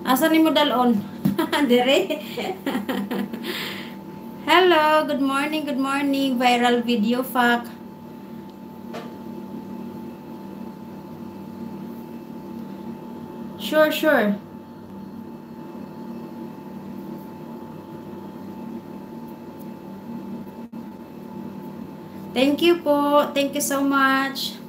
Asa ni mo dalon? Dire. Hello, good morning, viral video fact. Sure, sure. Thank you po. Thank you so much.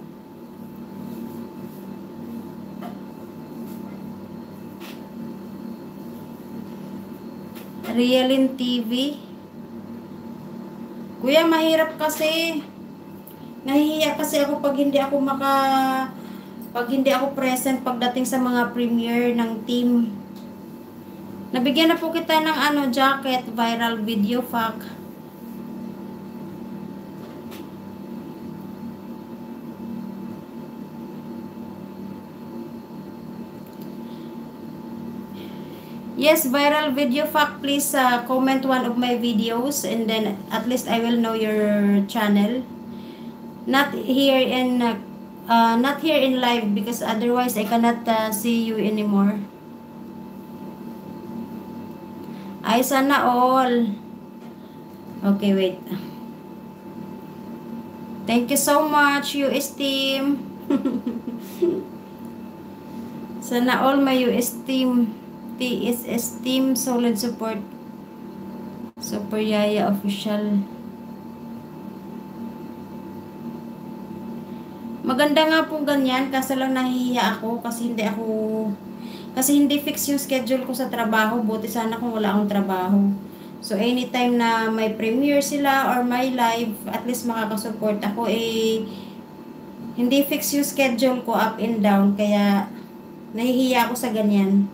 Realin TV. Kuya, mahirap kasi. Nahihiya kasi ako pag hindi ako present pagdating sa mga premiere ng team. Nabigyan na po kita ng jacket, viral video fact. Yes, viral video fact, please comment one of my videos and then at least I will know your channel. Not here in live because otherwise I cannot see you anymore. Ay, sana all. Okay, wait. Thank you so much, US team. Sana all my US team. TSS team, solid support. Super Yaya official. Maganda nga po ganyan, kasi lang nahihiya ako kasi hindi fix yung schedule ko sa trabaho. Buti sana kung wala akong trabaho. So anytime na may premiere sila or may live, at least makakasupport ako. Hindi fix yung schedule ko, up and down, kaya nahihiya ako sa ganyan.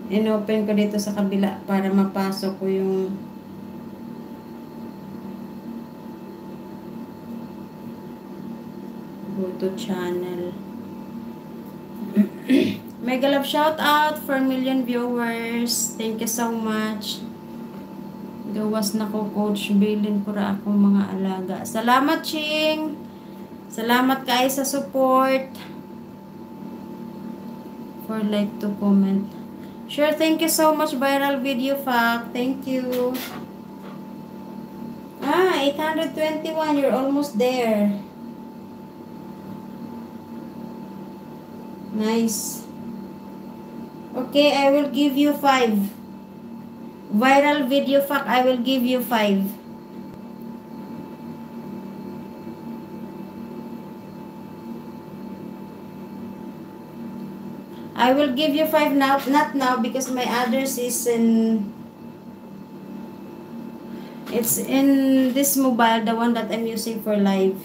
Inopen ko dito sa kabila para mapasok ko yung go to channel. Mega love shout out for million viewers. Thank you so much. Gawas na ko, Coach. Bilin ko ra akong mga alaga. Salamat, Ching. Salamat kayo sa support. For like to comment. Sure, thank you so much, viral video fact. Thank you. 821. You're almost there. Nice. Okay, I will give you 5. Viral video fact, I will give you 5. I will give you 5 now, not now because my address is it's in this mobile, the one that I'm using for live.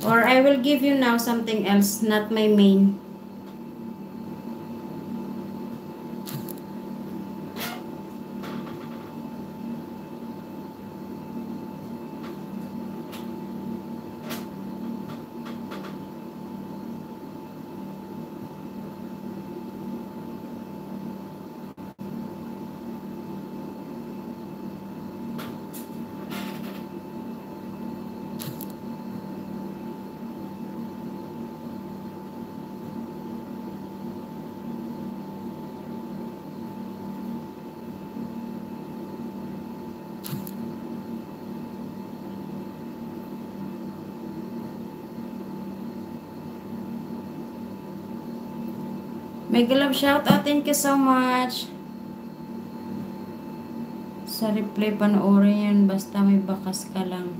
Or I will give you now something else, not my main. Mega love shout out, thank you so much. Sa replay panoorin yun, basta may bakas ka lang.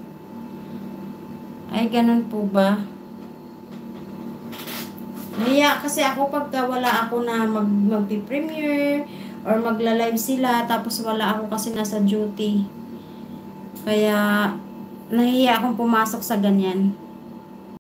Ay, ganun po ba? Naiya kasi ako pagka wala ako na mag-premiere or magla-live sila, tapos wala ako kasi nasa duty. Kaya nahihiya akong pumasok sa ganyan.